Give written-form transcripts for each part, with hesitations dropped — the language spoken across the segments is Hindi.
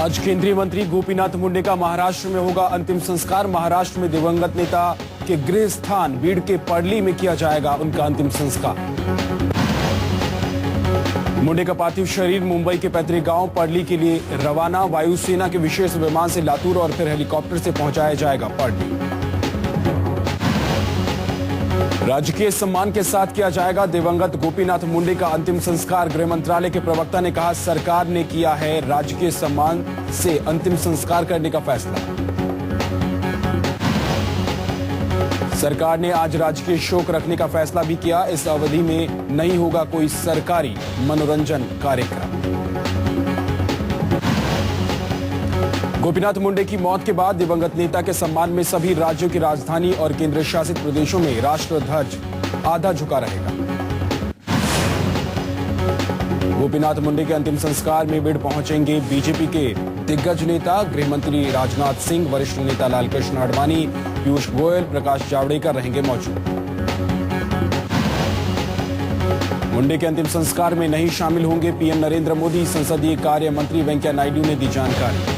आज केंद्रीय मंत्री गोपीनाथ मुंडे का महाराष्ट्र में होगा अंतिम संस्कार। महाराष्ट्र में दिवंगत नेता के गृह स्थान बीड़ के पडली में किया जाएगा उनका अंतिम संस्कार। मुंडे का पार्थिव शरीर मुंबई के पैतृक गांव पडली के लिए रवाना। वायुसेना के विशेष विमान से लातूर और फिर हेलीकॉप्टर से पहुंचाया जाएगा पडली। राजकीय सम्मान के साथ किया जाएगा दिवंगत गोपीनाथ मुंडे का अंतिम संस्कार। गृह मंत्रालय के प्रवक्ता ने कहा, सरकार ने किया है राजकीय सम्मान से अंतिम संस्कार करने का फैसला। सरकार ने आज राजकीय शोक रखने का फैसला भी किया। इस अवधि में नहीं होगा कोई सरकारी मनोरंजन कार्यक्रम। गोपीनाथ मुंडे की मौत के बाद दिवंगत नेता के सम्मान में सभी राज्यों की राजधानी और केंद्र शासित प्रदेशों में राष्ट्र ध्वज आधा झुका रहेगा। गोपीनाथ मुंडे के अंतिम संस्कार में बीड़ पहुंचेंगे बीजेपी के दिग्गज नेता। गृह मंत्री राजनाथ सिंह, वरिष्ठ नेता लालकृष्ण आडवाणी, पीयूष गोयल, प्रकाश जावड़ेकर रहेंगे मौजूद। मुंडे के अंतिम संस्कार में नहीं शामिल होंगे पीएम नरेंद्र मोदी। संसदीय कार्य मंत्री वेंकैया नायडू ने दी जानकारी।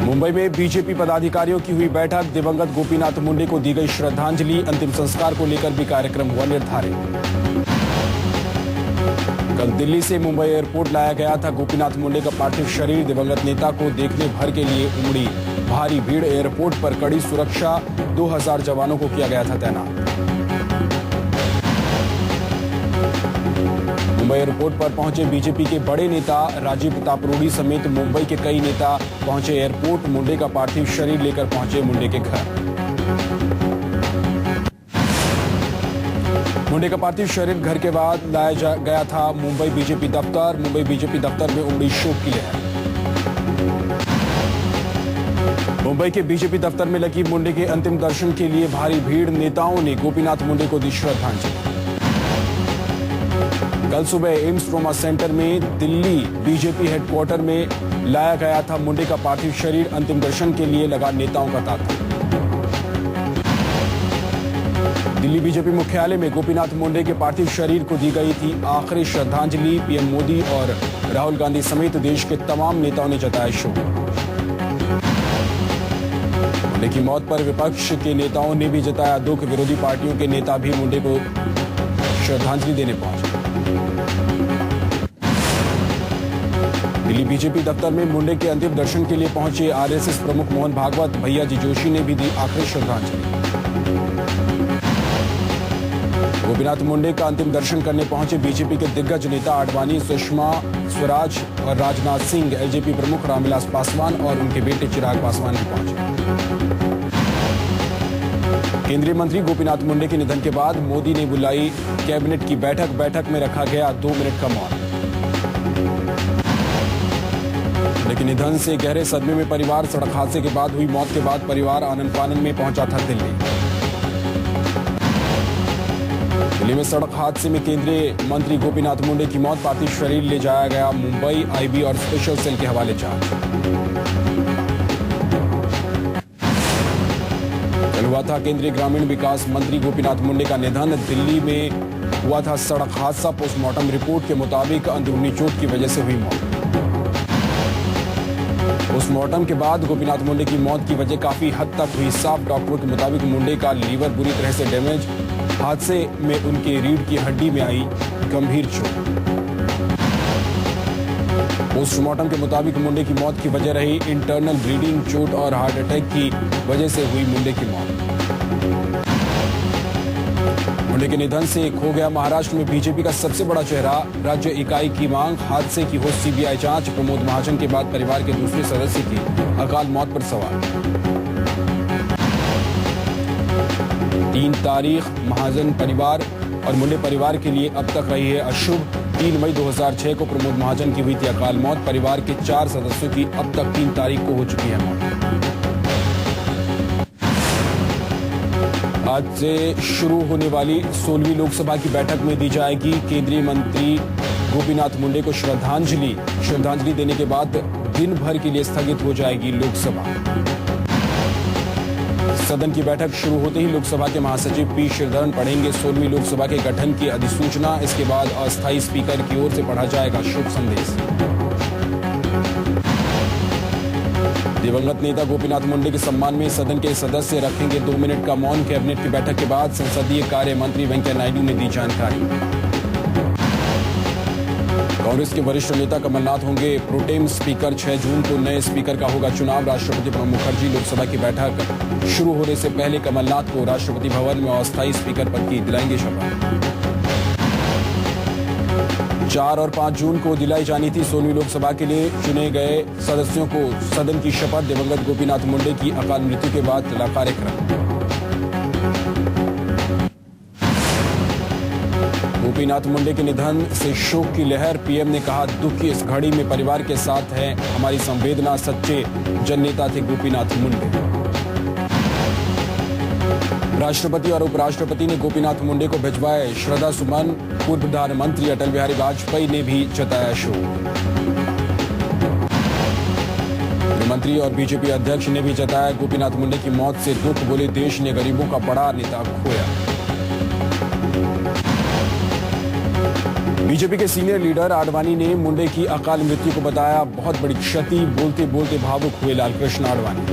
मुंबई में बीजेपी पदाधिकारियों की हुई बैठक। दिवंगत गोपीनाथ मुंडे को दी गई श्रद्धांजलि। अंतिम संस्कार को लेकर भी कार्यक्रम हुआ निर्धारित। कल दिल्ली से मुंबई एयरपोर्ट लाया गया था गोपीनाथ मुंडे का पार्थिव शरीर। दिवंगत नेता को देखने भर के लिए उमड़ी भारी भीड़। एयरपोर्ट पर कड़ी सुरक्षा, 2000 जवानों को किया गया था तैनात। मुंबई एयरपोर्ट पर पहुंचे बीजेपी के बड़े नेता राजीव प्रताप रूडी समेत मुंबई के कई नेता पहुंचे एयरपोर्ट। मुंडे का पार्थिव शरीर लेकर पहुंचे मुंडे के घर। मुंडे का पार्थिव शरीर घर के बाद लाया गया था मुंबई बीजेपी दफ्तर। मुंबई बीजेपी दफ्तर में उमड़ी शोक की लहर। मुंबई के बीजेपी दफ्तर में लगी मुंडे के अंतिम दर्शन के लिए भारी भीड़। नेताओं ने गोपीनाथ मुंडे को दी श्रद्धांजलि। कल सुबह एम्स ट्रॉमा सेंटर में दिल्ली बीजेपी हेडक्वार्टर में लाया गया था मुंडे का पार्थिव शरीर। अंतिम दर्शन के लिए लगा नेताओं का तांता। दिल्ली बीजेपी मुख्यालय में गोपीनाथ मुंडे के पार्थिव शरीर को दी गई थी आखिरी श्रद्धांजलि। पीएम मोदी और राहुल गांधी समेत देश के तमाम नेताओं ने जताया शोक। मुंडे की मौत पर विपक्ष के नेताओं ने भी जताया दुख। विरोधी पार्टियों के नेता भी मुंडे को श्रद्धांजलि देने पहुंचे। दिल्ली बीजेपी दफ्तर में मुंडे के अंतिम दर्शन के लिए पहुंचे आरएसएस प्रमुख मोहन भागवत, भैयाजी जोशी ने भी दी आखिरी श्रद्धांजलि। गोपीनाथ मुंडे का अंतिम दर्शन करने पहुंचे बीजेपी के दिग्गज नेता आडवाणी, सुषमा स्वराज और राजनाथ सिंह। एलजेपी प्रमुख रामविलास पासवान और उनके बेटे चिराग पासवान भी पहुंचे। केंद्रीय मंत्री गोपीनाथ मुंडे के निधन के बाद मोदी ने बुलाई कैबिनेट की बैठक। बैठक में रखा गया 2 मिनट का मौन। लेकिन निधन से गहरे सदमे में परिवार। सड़क हादसे के बाद हुई मौत के बाद परिवार आनन फानन में पहुंचा था दिल्ली। दिल्ली में सड़क हादसे में केंद्रीय मंत्री गोपीनाथ मुंडे की मौत। पार्थिव शरीर ले जाया गया मुंबई। आईबी और स्पेशल सेल के हवाले जांच। कल हुआ था केंद्रीय ग्रामीण विकास मंत्री गोपीनाथ मुंडे का निधन। दिल्ली में हुआ था सड़क हादसा। पोस्टमार्टम रिपोर्ट के मुताबिक अंदरूनी चोट की वजह से हुई मौत। पोस्टमार्टम के बाद गोपीनाथ मुंडे की मौत की वजह काफी हद तक हुई साफ। डॉक्टरों के मुताबिक मुंडे का लीवर बुरी तरह से डैमेज। हादसे में उनके रीढ़ की हड्डी में आई गंभीर चोट। पोस्टमार्टम के मुताबिक मुंडे की मौत की वजह रही इंटरनल ब्लीडिंग, चोट और हार्ट अटैक की वजह से हुई मुंडे की मौत। मुंडे के निधन से खो गया महाराष्ट्र में बीजेपी का सबसे बड़ा चेहरा। राज्य इकाई की मांग, हादसे की हो सीबीआई जांच। प्रमोद महाजन के बाद परिवार के दूसरे सदस्य की अकाल मौत पर सवाल। 3 तारीख महाजन परिवार और मुंडे परिवार के लिए अब तक रही है अशुभ। 3 मई 2006 को प्रमोद महाजन की हुई थी अकाल मौत। परिवार के 4 सदस्यों की अब तक 3 तारीख को हो चुकी है मौत। आज से शुरू होने वाली 16वीं लोकसभा की बैठक में दी जाएगी केंद्रीय मंत्री गोपीनाथ मुंडे को श्रद्धांजलि। श्रद्धांजलि देने के बाद दिन भर के लिए स्थगित हो जाएगी लोकसभा। सदन की बैठक शुरू होते ही लोकसभा के महासचिव पी श्रीधरन पढ़ेंगे 16वीं लोकसभा के गठन की अधिसूचना। इसके बाद अस्थायी स्पीकर की ओर से पढ़ा जाएगा शुभ संदेश। दिवंगत नेता गोपीनाथ मुंडे के सम्मान में सदन के सदस्य रखेंगे 2 मिनट का मौन। कैबिनेट की बैठक के बाद संसदीय कार्य मंत्री वेंकैया नायडू ने दी जानकारी। कांग्रेस के वरिष्ठ नेता कमलनाथ होंगे प्रोटेम स्पीकर। 6 जून को नए स्पीकर का होगा चुनाव। राष्ट्रपति प्रणब मुखर्जी लोकसभा की बैठक शुरू होने से पहले कमलनाथ को राष्ट्रपति भवन में अस्थायी स्पीकर पद की दिलाएंगे शपथ। 4 और 5 जून को दिलाई जानी थी 16वीं लोकसभा के लिए चुने गए सदस्यों को सदन की शपथ। दिवंगत गोपीनाथ मुंडे की अकाल मृत्यु के बाद तिला कार्यक्रम। गोपीनाथ मुंडे के निधन से शोक की लहर। पीएम ने कहा, दुख की इस घड़ी में परिवार के साथ है हमारी संवेदना। सच्चे जननेता थे गोपीनाथ मुंडे। राष्ट्रपति और उपराष्ट्रपति ने गोपीनाथ मुंडे को भिजवाए श्रद्धा सुमन। पूर्व प्रधानमंत्री अटल बिहारी वाजपेयी ने भी जताया शोक। गृहमंत्री और बीजेपी अध्यक्ष ने भी जताया गोपीनाथ मुंडे की मौत से दुख। बोले, देश ने गरीबों का बड़ा नेता खोया। बीजेपी के सीनियर लीडर आडवाणी ने मुंडे की अकाल मृत्यु को बताया बहुत बड़ी क्षति। बोलते बोलते भावुक हुए लालकृष्ण आडवाणी।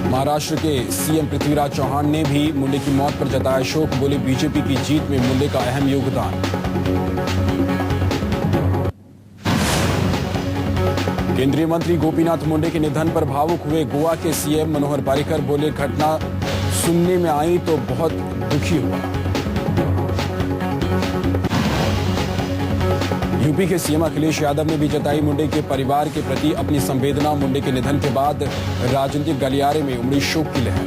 महाराष्ट्र के सीएम पृथ्वीराज चौहान ने भी मुंडे की मौत पर जताया शोक। बोले, बीजेपी की जीत में मुंडे का अहम योगदान। केंद्रीय मंत्री गोपीनाथ मुंडे के निधन पर भावुक हुए गोवा के सीएम मनोहर पर्रिकर। बोले, घटना सुनने में आई तो बहुत दुखी हुआ। यूपी के सीएम अखिलेश यादव ने भी जताई मुंडे के परिवार के प्रति अपनी संवेदना। मुंडे के निधन के बाद राजनीतिक गलियारे में उमड़ी शोक की लहर।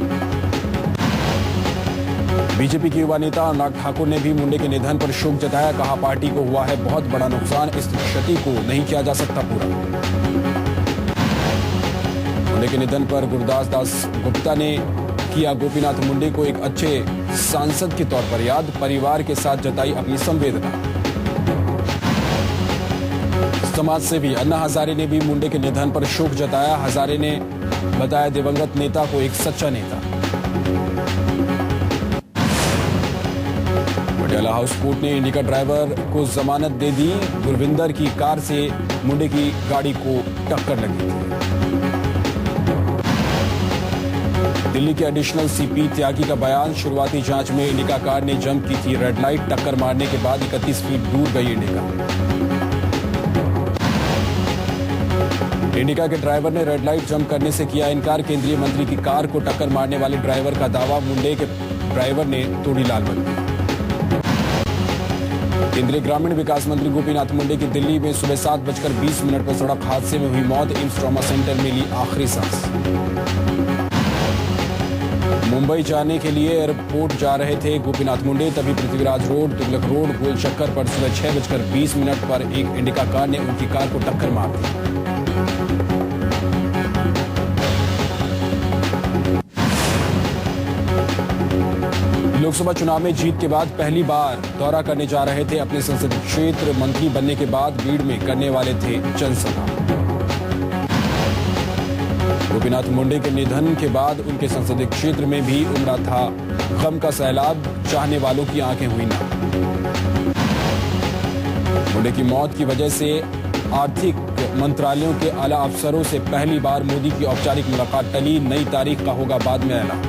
बीजेपी के युवा नेता अनुराग ठाकुर ने भी मुंडे के निधन पर शोक जताया। कहा, पार्टी को हुआ है बहुत बड़ा नुकसान। इस क्षति को नहीं किया जा सकता पूरा। मुंडे के निधन पर गुरदास दास गुप्ता ने किया गोपीनाथ मुंडे को एक अच्छे सांसद के तौर पर याद। परिवार के साथ जताई अपनी संवेदना। समाज सेवी अन्ना हजारे ने भी मुंडे के निधन पर शोक जताया। हजारे ने बताया दिवंगत नेता को एक सच्चा नेता। पटियाला हाउस कोर्ट ने इंडिका ड्राइवर को जमानत दे दी। गुरविंदर की कार से मुंडे की गाड़ी को टक्कर लगी थी। दिल्ली के एडिशनल सीपी त्यागी का बयान। शुरुआती जांच में इंडिका कार ने जंप की थी रेड लाइट। टक्कर मारने के बाद 31 फीट दूर गई इंडिका के ड्राइवर ने रेड लाइट जंप करने से किया इनकार। केंद्रीय मंत्री की कार को टक्कर मारने वाले ड्राइवर का दावा। मुंडे के ड्राइवर ने तोड़ी लालबत्ती। केंद्रीय ग्रामीण विकास मंत्री गोपीनाथ मुंडे की दिल्ली में सुबह 7:20 पर सड़क हादसे में हुई मौत। एम्स ट्रॉमा सेंटर में ली आखिरी सांस। मुंबई जाने के लिए एयरपोर्ट जा रहे थे गोपीनाथ मुंडे। तभी पृथ्वीराज रोड, तुगलक रोड, गोल चक्कर पर सुबह 6:20 पर एक इंडिका कार ने उनकी कार को टक्कर मार दी। लोकसभा चुनाव में जीत के बाद पहली बार दौरा करने जा रहे थे अपने संसदीय क्षेत्र। मंत्री बनने के बाद भीड़ में करने वाले थे जनसभा। गोपीनाथ मुंडे के निधन के बाद उनके संसदीय क्षेत्र में भी उमड़ा था गम का सैलाब। चाहने वालों की आंखें हुई ना। मुंडे की मौत की वजह से आर्थिक मंत्रालयों के आला अफसरों से पहली बार मोदी की औपचारिक मुलाकात टली। नई तारीख का होगा बाद में ऐलान।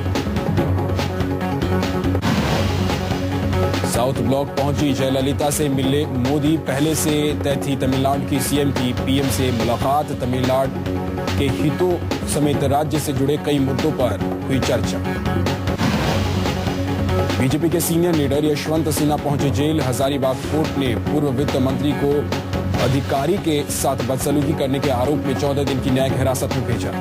साउथ ब्लॉक पहुंची जयललिता से मिले मोदी। पहले से तय थी तमिलनाडु की सीएम की पीएम से मुलाकात। तमिलनाडु के हितों समेत राज्य से जुड़े कई मुद्दों पर हुई चर्चा। बीजेपी के सीनियर लीडर यशवंत सिन्हा पहुंचे जेल। हजारीबाग कोर्ट ने पूर्व वित्त मंत्री को अधिकारी के साथ बदसलूकी करने के आरोप में 14 दिन की न्यायिक हिरासत में भेजा।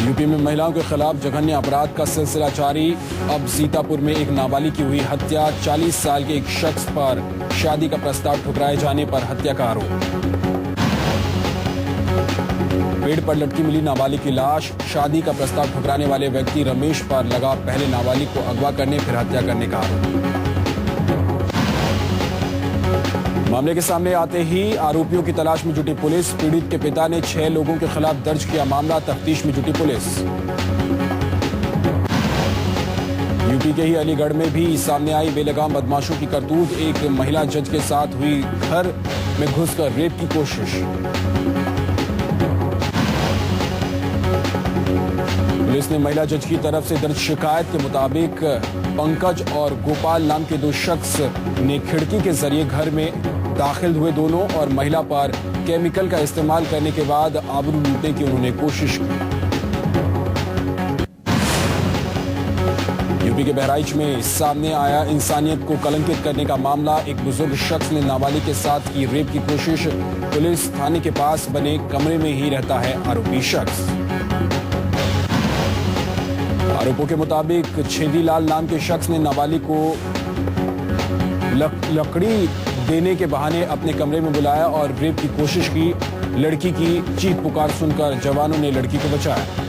यूपी में महिलाओं के खिलाफ जघन्य अपराध का सिलसिला जारी। अब सीतापुर में एक नाबालिग की हुई हत्या। 40 साल के एक शख्स पर शादी का प्रस्ताव ठुकराए जाने पर हत्या का आरोप। पेड़ पर लटकी मिली नाबालिग की लाश। शादी का प्रस्ताव ठुकराने वाले व्यक्ति रमेश पर लगा पहले नाबालिग को अगवा करने फिर हत्या करने का आरोप। मामले के सामने आते ही आरोपियों की तलाश में जुटी पुलिस। पीड़ित के पिता ने 6 लोगों के खिलाफ दर्ज किया मामला। तफ्तीश में जुटी पुलिस। यूपी के ही अलीगढ़ में भी सामने आई बेलगाम बदमाशों की करतूत। एक महिला जज के साथ हुई घर में घुसकर रेप की कोशिश। पुलिस ने महिला जज की तरफ से दर्ज शिकायत के मुताबिक पंकज और गोपाल नाम के 2 शख्स ने खिड़की के जरिए घर में दाखिल हुए दोनों और महिला पर केमिकल का इस्तेमाल करने के बाद आबरू लूटने की उन्होंने कोशिश की। यूपी के बहराइच में सामने आया इंसानियत को कलंकित करने का मामला। एक बुजुर्ग शख्स ने नाबालिग के साथ की रेप की कोशिश। पुलिस थाने के पास बने कमरे में ही रहता है आरोपी शख्स। आरोपों के मुताबिक छेदीलाल नाम के शख्स ने नाबालिग को लकड़ी देने के बहाने अपने कमरे में बुलाया और रेप की कोशिश की। लड़की की चीख पुकार सुनकर जवानों ने लड़की को बचाया।